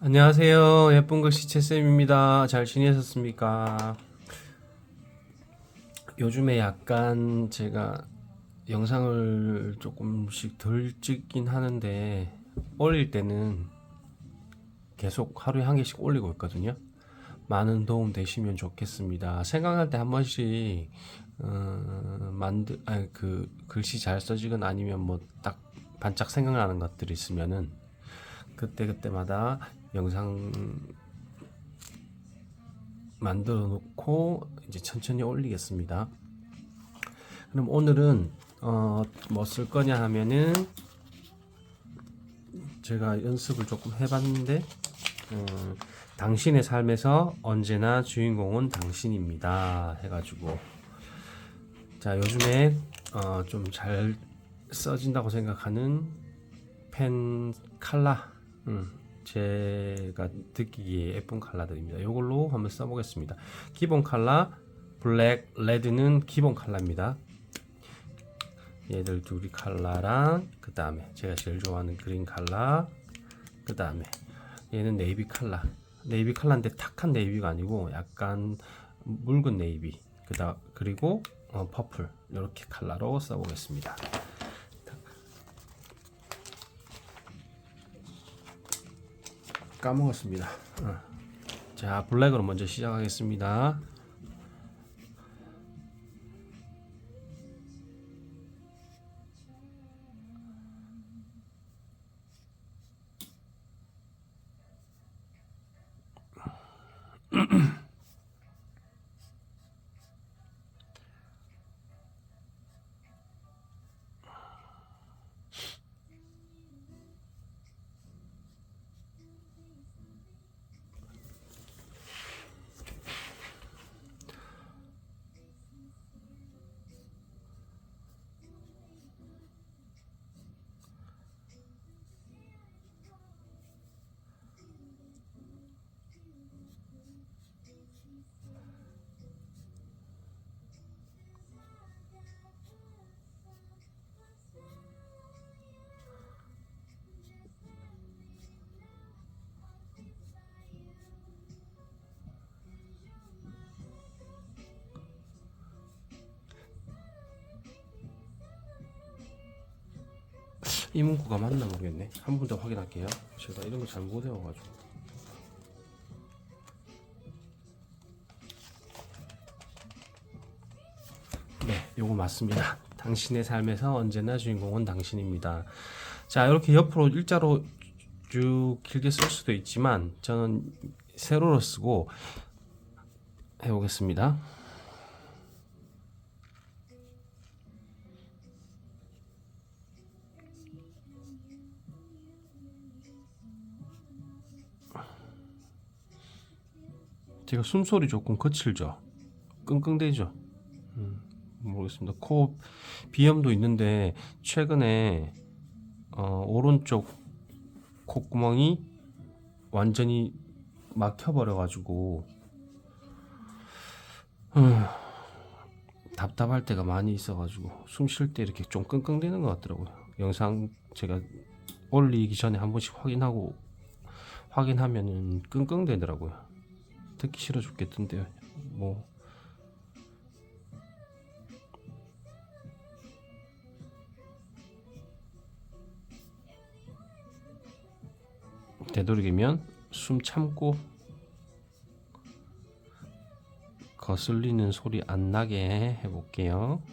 안녕하세요. 예쁜 글씨 채쌤입니다. 잘 지내셨습니까? 요즘에 약간 제가 영상을 조금씩 덜 찍긴 하는데 올릴 때는 계속 하루에 한 개씩 올리고 있거든요. 많은 도움 되시면 좋겠습니다. 생각날 때 한 번씩 그 글씨 잘 써지거나 아니면 뭐 딱 반짝 생각나는 것들이 있으면은 그때그때마다 영상 만들어 놓고 이제 천천히 올리겠습니다. 그럼 오늘은 뭐 쓸 거냐 하면은 제가 연습을 조금 해봤는데 당신의 삶에서 언제나 주인공은 당신입니다 해가지고 자 요즘에 좀 잘 써진다고 생각하는 펜 칼라 제가 듣기에 예쁜 컬러들입니다. 이걸로 한번 써보겠습니다. 기본 컬러 블랙, 레드는 기본 컬러입니다. 얘들 둘이 컬러랑 그 다음에 제가 제일 좋아하는 그린 컬러, 그 다음에 얘는 네이비 컬러. 네이비 컬러인데 탁한 네이비가 아니고 약간 묽은 네이비. 그리고 퍼플 이렇게 컬러로 써보겠습니다. 까먹었습니다. 자, 블랙으로 먼저 시작하겠습니다. 이 문구가 맞나 모르겠네. 한 번 더 확인할게요. 제가 이런 거 잘 못 외워가지고. 네, 요거 맞습니다. 당신의 삶에서 언제나 주인공은 당신입니다. 자, 이렇게 옆으로 일자로 쭉 길게 쓸 수도 있지만 저는 세로로 쓰고 해보겠습니다. 제가 숨소리 조금 거칠죠? 끙끙대죠? 모르겠습니다. 코 비염도 있는데 최근에 오른쪽 콧구멍이 완전히 막혀버려가지고 답답할 때가 많이 있어가지고 숨 쉴 때 이렇게 좀 끙끙대는 것 같더라고요. 영상 제가 올리기 전에 한 번씩 확인하면은 끙끙대더라고요. 듣기 싫어 죽겠던데요. 뭐 되도록이면 숨 참고 거슬리는 소리 안 나게 해볼게요.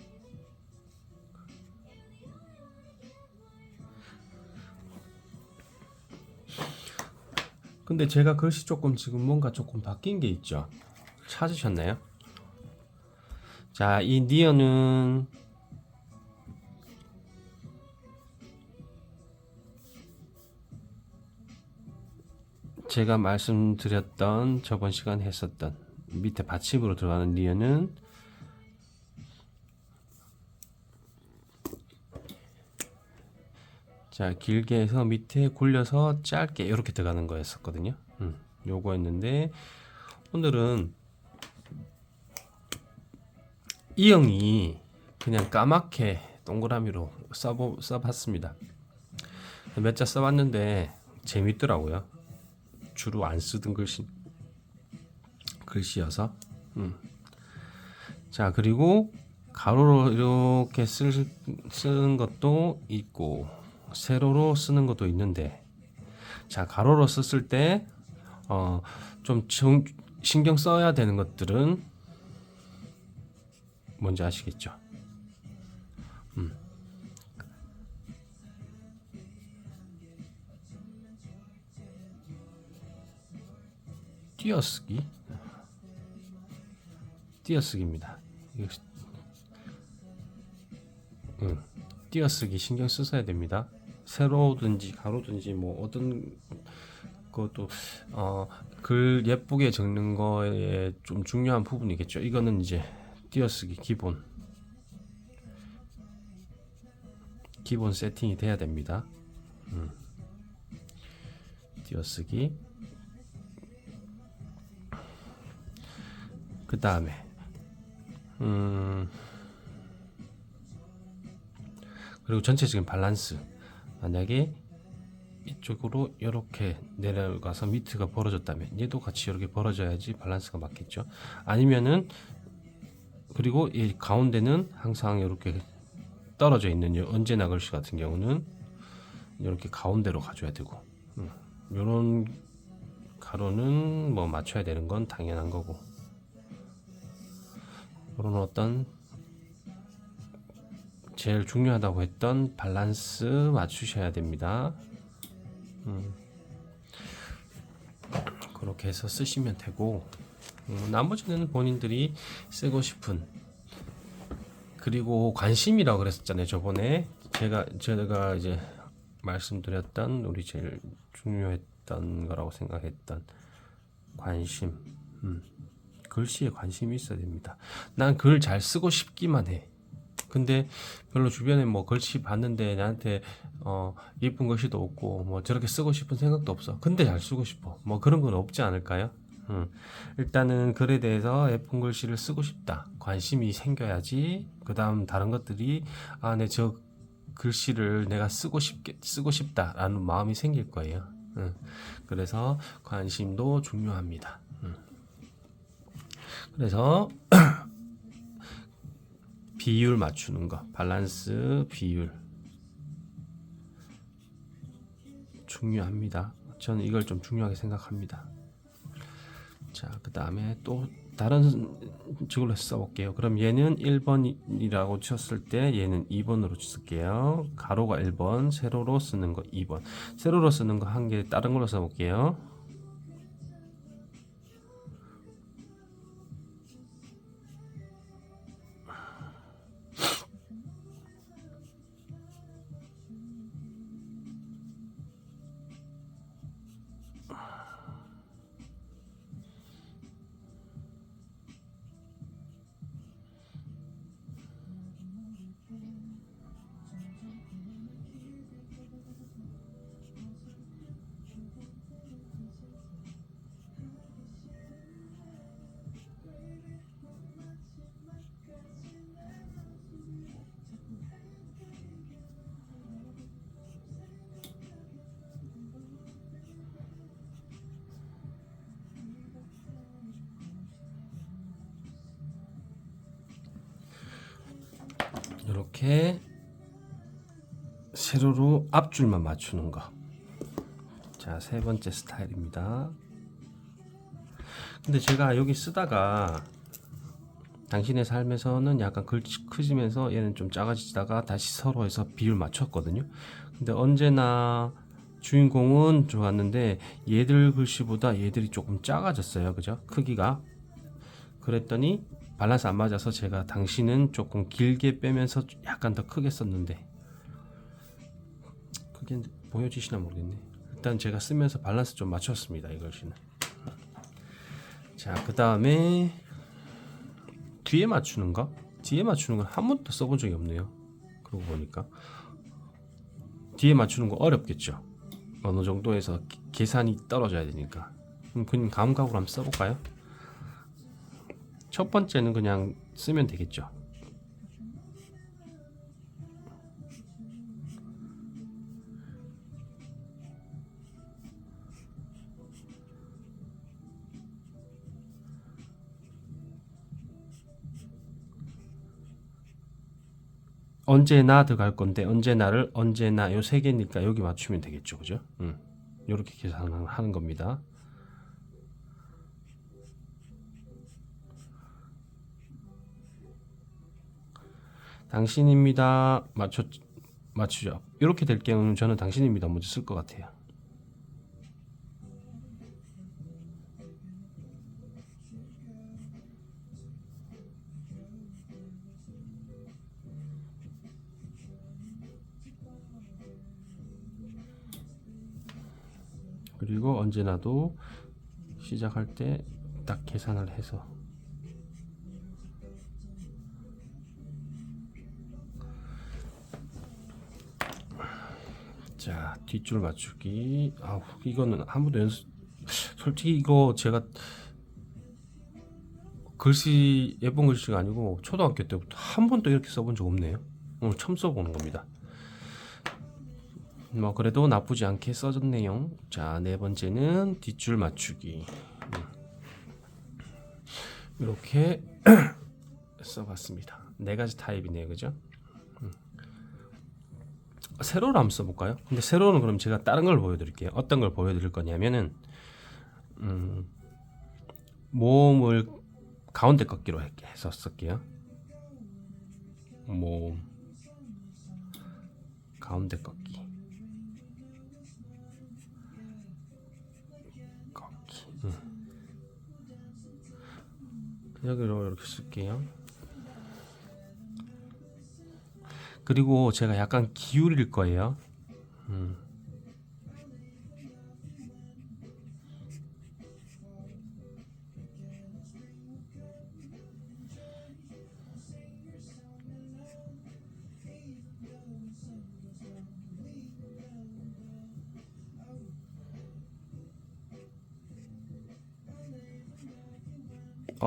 근데 제가 글씨 조금 지금 뭔가 조금 바뀐 게 있죠. 찾으셨나요? 자, 이 니어는 제가 말씀드렸던 저번 시간에 했었던 밑에 받침으로 들어가는 니어는 자 길게 해서 밑에 굴려서 짧게 이렇게 들어가는 거였었거든요. 요거였는데 오늘은 이 형이 그냥 까맣게 동그라미로 써봤습니다. 몇 자 써봤는데 재밌더라고요. 주로 안 쓰던 글씨여서. 자, 그리고 가로로 이렇게 쓰는 것도 있고 세로로 쓰는 것도 있는데, 자, 가로로 썼을 때 좀 신경 써야 되는 것들은 뭔지 아시겠죠? 띄어쓰기, 띄어쓰기입니다. 띄어쓰기 신경 쓰셔야 됩니다. 세로든지 가로든지 뭐 어떤 것도 글 예쁘게 적는 거에 좀 중요한 부분이겠죠. 이거는 이제 띄어쓰기 기본 세팅이 돼야 됩니다. 띄어쓰기. 그 다음에 그리고 전체적인 밸런스. 만약에 이쪽으로 이렇게 내려가서 밑에가 벌어졌다면 얘도 같이 이렇게 벌어져야지 밸런스가 맞겠죠. 아니면은, 그리고 이 가운데는 항상 이렇게 떨어져 있는 언제나 글씨 같은 경우는 이렇게 가운데로 가줘야 되고, 요런 가로는 뭐 맞춰야 되는 건 당연한 거고, 그런 어떤 제일 중요하다고 했던 밸런스 맞추셔야 됩니다. 그렇게 해서 쓰시면 되고, 나머지는 본인들이 쓰고 싶은, 그리고 관심이라고 그랬었잖아요. 저번에 제가 이제 말씀드렸던 우리 제일 중요했던 거라고 생각했던 관심. 글씨에 관심이 있어야 됩니다. 난 글 잘 쓰고 싶기만 해. 근데 별로 주변에 뭐 글씨 봤는데 나한테 예쁜 글씨도 없고 뭐 저렇게 쓰고 싶은 생각도 없어. 근데 잘 쓰고 싶어. 뭐 그런 건 없지 않을까요? 일단은 글에 대해서 예쁜 글씨를 쓰고 싶다. 관심이 생겨야지. 그 다음 다른 것들이 내 저 글씨를 내가 쓰고 싶다라는 마음이 생길 거예요. 그래서 관심도 중요합니다. 그래서 비율 맞추는 거, 밸런스 비율 중요합니다. 저는 이걸 좀 중요하게 생각합니다. 자, 그 다음에 또 다른 식으로 써볼게요. 그럼 얘는 1번이라고 쳤을 때 얘는 2번으로 쓸게요. 가로가 1번, 세로로 쓰는 거 2번. 세로로 쓰는 거 한 개 다른 걸로 써볼게요. 이렇게 세로로 앞줄만 맞추는 거. 자, 세 번째 스타일입니다. 근데 제가 여기 쓰다가 당신의 삶에서는 약간 글씨 커지면서 얘는 좀 작아지다가 다시 서로 해서 비율 맞췄거든요. 근데 언제나 주인공은 좋았는데 얘들 글씨보다 얘들이 조금 작아졌어요. 그죠? 크기가. 그랬더니 밸런스 안 맞아서 제가 당신은 조금 길게 빼면서 약간 더 크게 썼는데, 그게 보여지시나 모르겠네. 일단 제가 쓰면서 밸런스 좀 맞췄습니다. 이 글씨는. 자, 그 다음에 뒤에 맞추는 거. 뒤에 맞추는 건 한 번도 써본 적이 없네요. 그러고 보니까 뒤에 맞추는 거 어렵겠죠. 어느 정도에서 계산이 떨어져야 되니까. 그럼 감각으로 한번 써볼까요? 첫 번째는 그냥 쓰면 되겠죠. 언제나 들어갈 건데 언제나를 언제나 요 세 개니까 여기 맞추면 되겠죠, 그죠? 요렇게 계산을 하는 겁니다. 당신입니다. 맞추죠. 이렇게 될 경우는 저는 당신입니다 먼저 쓸 것 같아요. 그리고 언제나도 시작할 때 딱 계산을 해서 자 뒷줄 맞추기. 이거는 한 번도 솔직히 이거 제가 글씨 예쁜 글씨가 아니고 초등학교 때부터 한 번도 이렇게 써본 적 없네요. 오늘 처음 써보는 겁니다. 뭐 그래도 나쁘지 않게 써졌네요. 자, 네 번째는 뒷줄 맞추기. 이렇게 써봤습니다. 네 가지 타입이네요, 그죠? 세로로 한번 써볼까요? 근데 세로는 그럼 제가 다른 걸 보여드릴게요. 어떤 걸 보여드릴 거냐면은 모음을 가운데 꺾기로 해서 쓸게요. 모음 가운데 꺾기. 여기로 이렇게 쓸게요. 그리고 제가 약간 기울일 거예요.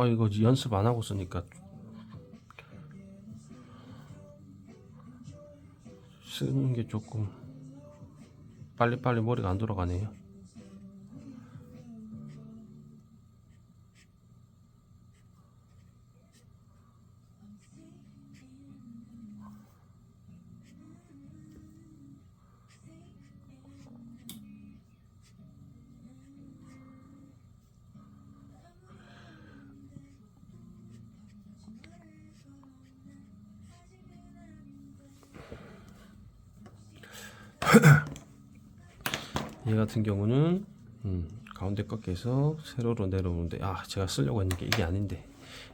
이거 연습 안 하고 쓰니까 쓰는 게 조금 빨리빨리 머리가 안 돌아가네요. 얘 같은 경우는 가운데 꺾여서 세로로 내려오는데 제가 쓰려고 했는 게 이게 아닌데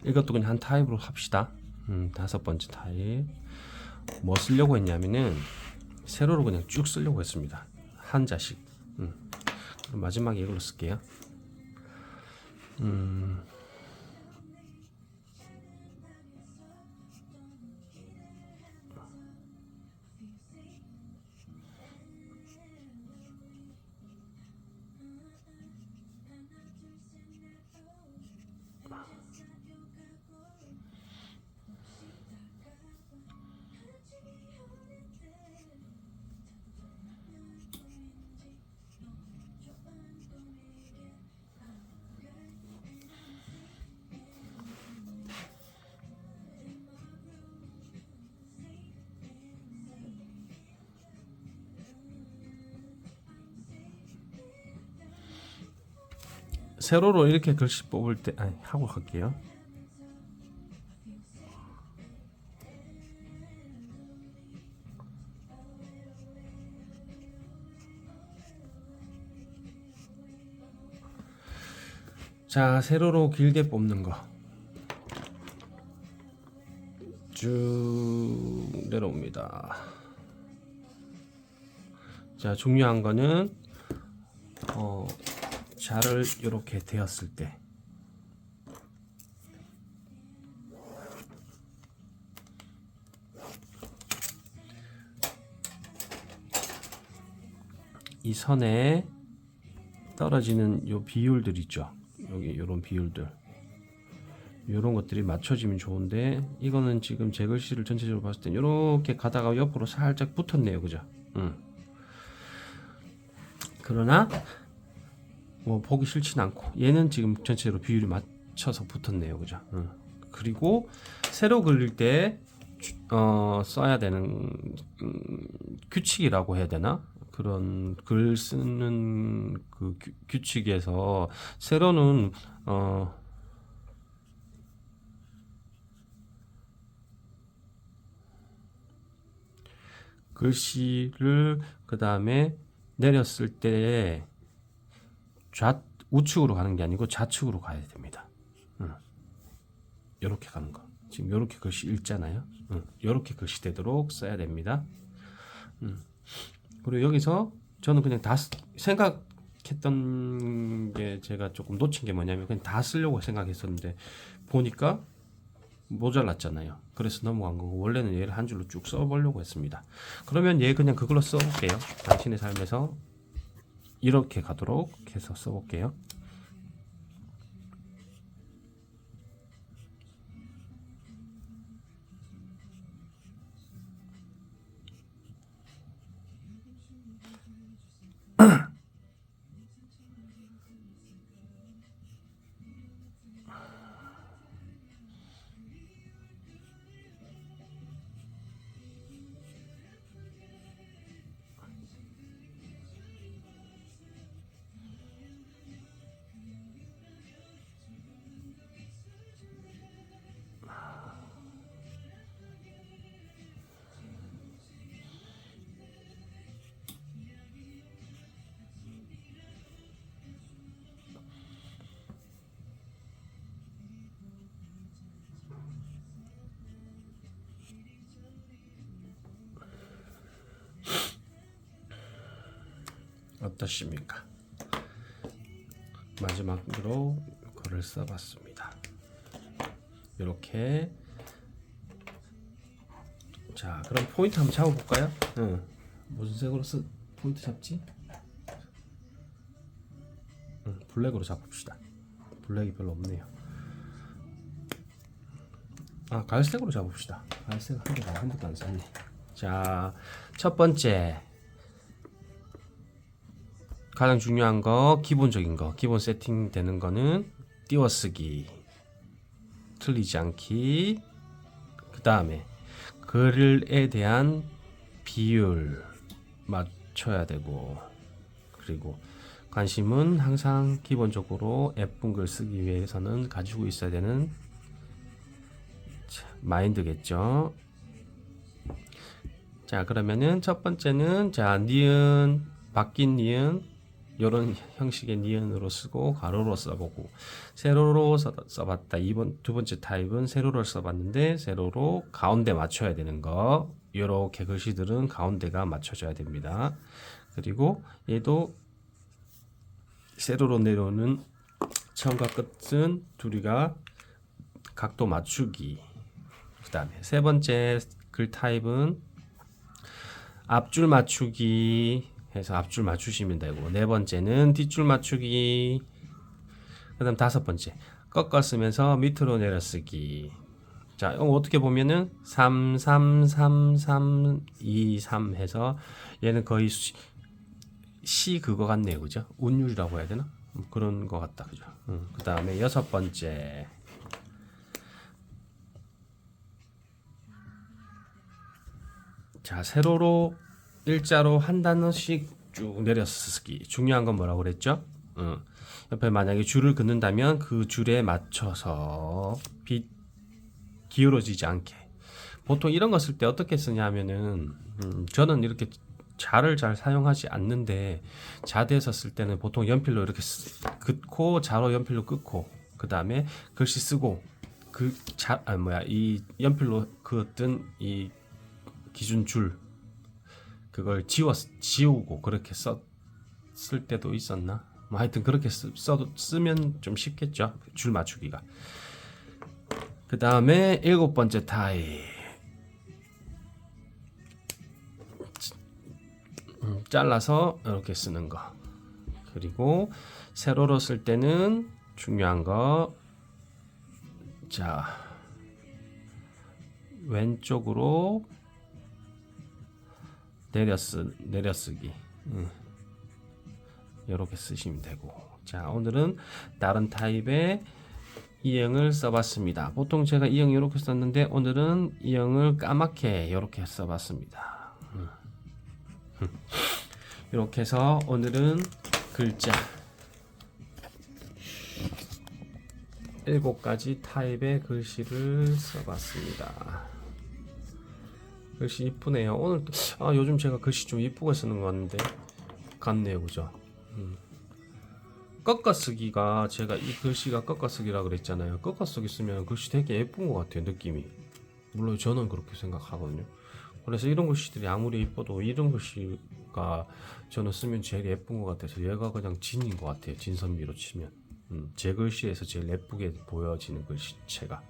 이것도 그냥 한 타입으로 합시다. 다섯 번째 타입 뭐 쓰려고 했냐면은 세로로 그냥 쭉 쓰려고 했습니다. 한자씩. 그럼 마지막에 이걸로 쓸게요. 세로로 이렇게 글씨 뽑을 때 하고 갈게요. 자, 세로로 길게 뽑는 거 쭉 내려옵니다. 자, 중요한 거는 자를 이렇게 대었을 때 이 선에 떨어지는 요 비율들 있죠. 여기 요런 비율들 요런 것들이 맞춰지면 좋은데 이거는 지금 제 글씨를 전체적으로 봤을 때 이렇게 가다가 옆으로 살짝 붙었네요, 그죠? 그러나 뭐 보기 싫진 않고 얘는 지금 전체적으로 비율이 맞춰서 붙었네요, 그죠? 그리고 세로 그릴 때 써야 되는 규칙이라고 해야 되나? 그런 글 쓰는 그 규칙에서 세로는 글씨를 그 다음에 내렸을 때 우측으로 가는 게 아니고 좌측으로 가야 됩니다. 이렇게 가는 거. 지금 이렇게 글씨 읽잖아요. 이렇게 글씨 되도록 써야 됩니다. 그리고 여기서 저는 그냥 다 생각했던 게 제가 조금 놓친 게 뭐냐면 그냥 다 쓰려고 생각했었는데 보니까 모자랐잖아요. 그래서 넘어간 거고 원래는 얘를 한 줄로 쭉 써보려고 했습니다. 그러면 얘 그냥 그걸로 써볼게요. 당신의 삶에서 이렇게 가도록 해서 써볼게요. 어떠십니까? 마지막으로 글을 써봤습니다. 이렇게. 자, 그럼 포인트 한번 잡아볼까요? 무슨 색으로 포인트 잡지? 블랙으로 잡읍시다. 블랙이 별로 없네요. 갈색으로 잡읍시다. 갈색 한 번도 안 썼네. 자, 첫 번째. 가장 중요한 거, 기본적인 거, 기본 세팅 되는 거는 띄워쓰기, 틀리지 않기. 그 다음에 글에 대한 비율 맞춰야 되고, 그리고 관심은 항상 기본적으로 예쁜 글 쓰기 위해서는 가지고 있어야 되는 마인드겠죠. 자, 그러면은 첫 번째는 자, 니은, 바뀐 니은 이런 형식의 니은으로 쓰고 가로로 써보고, 세로로 써봤다. 두 번째 타입은 세로를 써봤는데 세로로 가운데 맞춰야 되는 거, 이렇게 글씨들은 가운데가 맞춰져야 됩니다. 그리고 얘도 세로로 내려오는 처음과 끝은 둘이가 각도 맞추기. 그 다음에 세 번째 글 타입은 앞줄 맞추기 해서 앞줄 맞추시면 되고, 네 번째는 뒷줄 맞추기. 그 다음 다섯 번째 꺾어 쓰면서 밑으로 내려 쓰기. 자, 어떻게 보면은 3, 3, 3, 3, 2, 3 해서 얘는 거의 시 그거 같네요. 그죠? 운율이라고 해야 되나? 그런 거 같다. 그죠? 그 다음에 여섯 번째. 자, 세로로 일자로 한 단어씩 쭉 내려서 쓰기. 중요한 건 뭐라고 그랬죠? 옆에 만약에 줄을 긋는다면 그 줄에 맞춰서 기울어지지 않게. 보통 이런 거 쓸 때 어떻게 쓰냐면은 저는 이렇게 자를 잘 사용하지 않는데, 자대에서 쓸 때는 보통 연필로 이렇게 긋고 자로 연필로 긋고 그 다음에 글씨 쓰고 이 연필로 그었던 이 기준 줄 그걸 지우고 그렇게 쓸 때도 있었나? 뭐 하여튼 그렇게 쓰면 좀 쉽겠죠. 줄 맞추기가. 그 다음에 일곱 번째 타입. 잘라서 이렇게 쓰는 거. 그리고 세로로 쓸 때는 중요한 거. 자, 왼쪽으로 내려쓰기. 이렇게 쓰시면 되고. 자, 오늘은 다른 타입의 이형을 써봤습니다. 보통 제가 이형 이렇게 썼는데 오늘은 이형을 까맣게 이렇게 써봤습니다. 이렇게 해서 오늘은 글자 7가지 타입의 글씨를 써봤습니다. 글씨 이쁘네요. 오늘 요즘 제가 글씨 좀 이쁘게 쓰는 것 같네요, 그죠? 꺾어쓰기가 제가 이 글씨가 꺾어쓰기라 그랬잖아요. 꺾어쓰기 쓰면 글씨 되게 예쁜 것 같아요, 느낌이. 물론 저는 그렇게 생각하거든요. 그래서 이런 글씨들이 아무리 예뻐도 이런 글씨가 저는 쓰면 제일 예쁜 것 같아서 얘가 그냥 진인 것 같아요. 진선미로 치면 제 글씨에서 제일 예쁘게 보여지는 글씨체가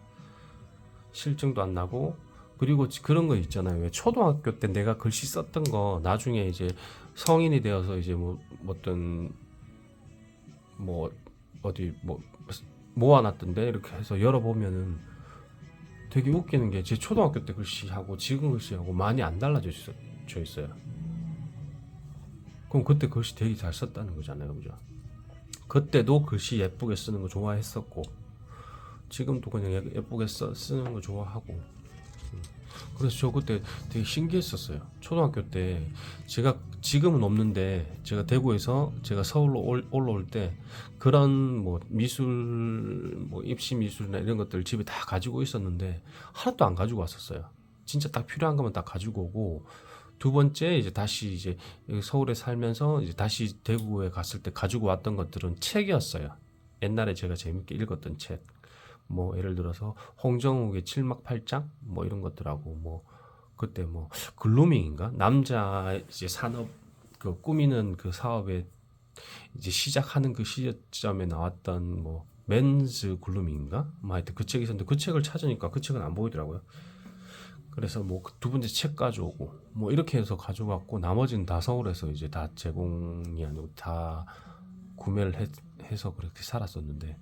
실증도 안 나고. 그리고 그런 거 있잖아요. 왜 초등학교 때 내가 글씨 썼던 거 나중에 이제 성인이 되어서 이제 뭐 어떤 뭐 어디 뭐 모아놨던데 이렇게 해서 열어보면은 되게 웃기는 게 제 초등학교 때 글씨하고 지금 글씨하고 많이 안 달라져 있어요. 그럼 그때 글씨 되게 잘 썼다는 거잖아요, 그죠? 그때도 글씨 예쁘게 쓰는 거 좋아했었고 지금도 그냥 예쁘게 쓰는 거 좋아하고. 그래서 저 그때 되게 신기했었어요. 초등학교 때 제가 지금은 없는데 제가 대구에서 제가 서울로 올라올 때 그런 뭐 미술 뭐 입시 미술이나 이런 것들 집에 다 가지고 있었는데 하나도 안 가지고 왔었어요. 진짜 딱 필요한 것만 딱 가지고 오고, 두 번째 이제 다시 이제 서울에 살면서 이제 다시 대구에 갔을 때 가지고 왔던 것들은 책이었어요. 옛날에 제가 재밌게 읽었던 책. 뭐 예를 들어서 홍정욱의 칠막팔장 뭐 이런 것들하고 뭐 그때 뭐 글루밍인가 남자 이제 산업 그 꾸미는 그 사업에 이제 시작하는 그 시점에 나왔던 뭐 맨즈 글루밍인가 뭐 하여튼 그 책이 있었는데 그 책을 찾으니까 그 책은 안 보이더라고요. 그래서 뭐 두 번째 책 가져오고 뭐 이렇게 해서 가져왔고 나머지는 다 서울에서 이제 다 제공이 아니고 다 구매를 해서 그렇게 살았었는데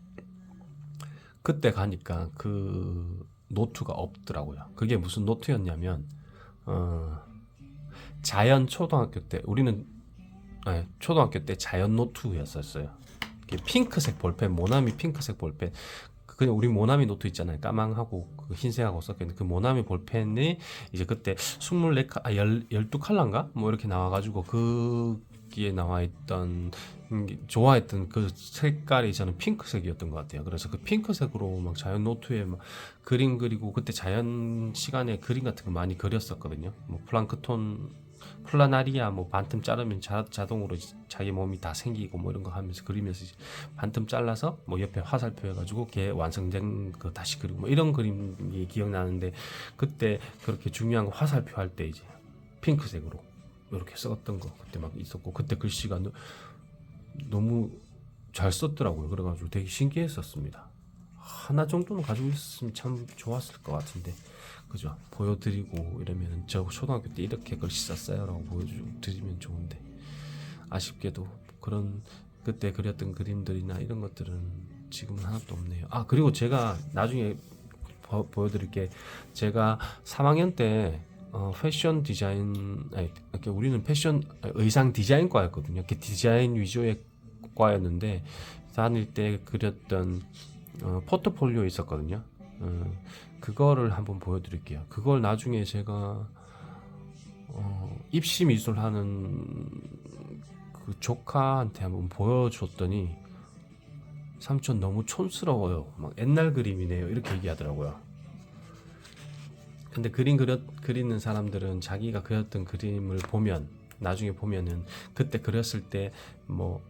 그때 가니까 그 노트가 없더라고요. 그게 무슨 노트였냐면 자연 초등학교 때 우리는 초등학교 때 자연 노트였었어요. 핑크색 볼펜, 모나미 핑크색 볼펜. 그냥 우리 모나미 노트 있잖아요. 까망하고 그 흰색하고 섞여있는 그 모나미 볼펜이 이제 그때 12컬러인가? 뭐 이렇게 나와가지고 거기에 나와있던 좋아했던 그 색깔이 저는 핑크색이었던 것 같아요. 그래서 그 핑크색으로 막 자연 노트에 막 그림 그리고 그때 자연 시간에 그림 같은 거 많이 그렸었거든요. 뭐 플랑크톤 플라나리아 뭐 반틈 자르면 자동으로 자기 몸이 다 생기고 뭐 이런 거 하면서 그리면서 반틈 잘라서 뭐 옆에 화살표 해가지고 걔 완성된 거 다시 그리고 뭐 이런 그림이 기억나는데 그때 그렇게 중요한 거 화살표 할 때 이제 핑크색으로 이렇게 썼던 거 그때 막 있었고 그때 글씨가 너무 잘 썼더라고요. 그래가지고 되게 신기했었습니다. 하나 정도는 가지고 있었으면 참 좋았을 것 같은데 그죠? 보여드리고 이러면 저 초등학교 때 이렇게 글씨 썼어요 라고 보여드리면 좋은데 아쉽게도 그런 그때 그렸던 그림들이나 이런 것들은 지금은 하나도 없네요. 그리고 제가 나중에 보여드릴게. 제가 3학년 때 패션 디자인 이렇게 우리는 패션 의상 디자인과였거든요. 이렇게 디자인 위주의 과였는데 다닐 때 그렸던 포트폴리오 있었거든요. 그거를 한번 보여드릴게요. 그걸 나중에 제가 입시 미술 하는 그 조카한테 한번 보여줬더니 삼촌 너무 촌스러워요. 막 옛날 그림이네요. 이렇게 얘기하더라고요. 근데 그리는 사람들은 자기가 그렸던 그림을 보면 나중에 보면은 그때 그렸을 때 뭐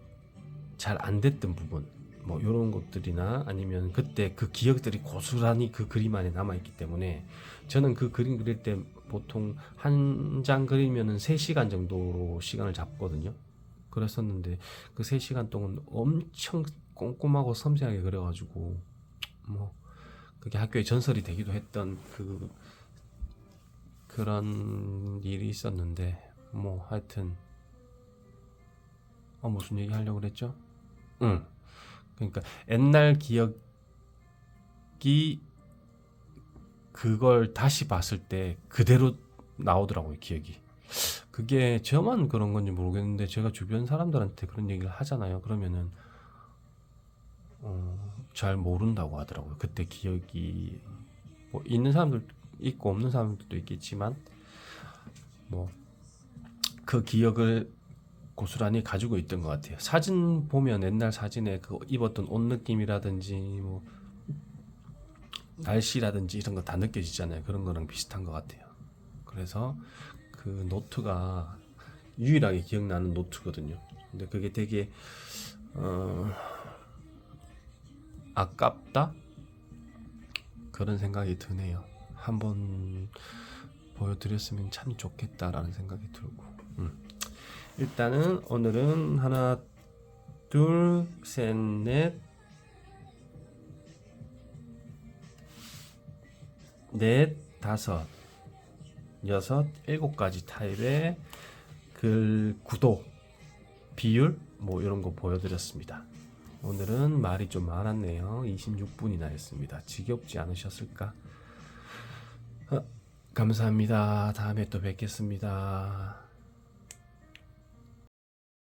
잘 안 됐던 부분 뭐 이런 것들이나 아니면 그때 그 기억들이 고스란히 그 그림 안에 남아있기 때문에 저는 그 그림 그릴 때 보통 한 장 그리면은 3시간 정도로 시간을 잡거든요. 그랬었는데 그 3시간 동안 엄청 꼼꼼하고 섬세하게 그려가지고 뭐 그게 학교에 전설이 되기도 했던 그런 일이 있었는데 뭐 하여튼 무슨 얘기 하려고 그랬죠? 그러니까 옛날 기억이 그걸 다시 봤을 때 그대로 나오더라고요, 기억이. 그게 저만 그런 건지 모르겠는데 제가 주변 사람들한테 그런 얘기를 하잖아요. 그러면은 잘 모른다고 하더라고요. 그때 기억이 뭐 있는 사람들 있고 없는 사람들도 있겠지만 뭐 그 기억을 고스란히 가지고 있던 것 같아요. 사진 보면 옛날 사진에 그 입었던 옷 느낌이라든지 뭐 날씨라든지 이런 거 다 느껴지잖아요. 그런 거랑 비슷한 것 같아요. 그래서 그 노트가 유일하게 기억나는 노트거든요. 근데 그게 되게 아깝다? 그런 생각이 드네요. 한번 보여드렸으면 참 좋겠다라는 생각이 들고. 일단은 오늘은 하나, 둘, 셋, 넷, 다섯, 여섯, 일곱 가지 타입의 글 구도, 비율 뭐 이런 거 보여드렸습니다. 오늘은 말이 좀 많았네요. 26분이나 했습니다. 지겹지 않으셨을까? 감사합니다. 다음에 또 뵙겠습니다.